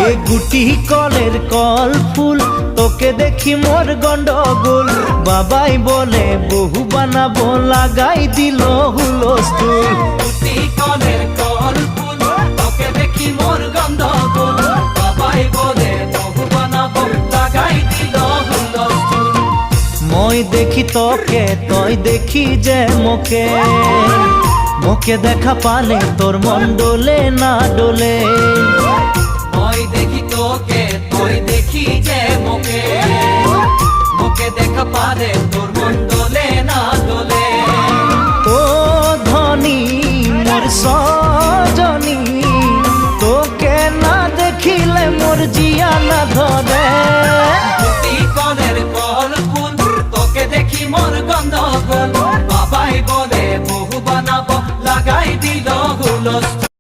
এ গুটি কলের কল ফুল তোকে দেখি মোর গন্ডগোল বাবাই বলে বহু বানাবো লাগাই দিল হুলস্থুল গুটি কলের কল ফুল তোকে দেখি মোর গন্ডগোল বাবাই বলে বহু বানাবো লাগাই দিল হুলস্থুল মই দেখি তোকে তই দেখি যে মোকে মোকে দেখা পালে তোর মন ডোলে না ডোলে মই দেখি তোকে তুই দেখি যে মোকে মোকে দেখা পারে তোর মন দোলে না দোলে ও ধনী মোর সজনী তোকে না দেখিলে মোর জিয়া না ধরে গুটি কলের কল ফুল তোকে দেখি মোর গন্ধগোল বাবাই বলে বহু বানাবো লাগাই দিল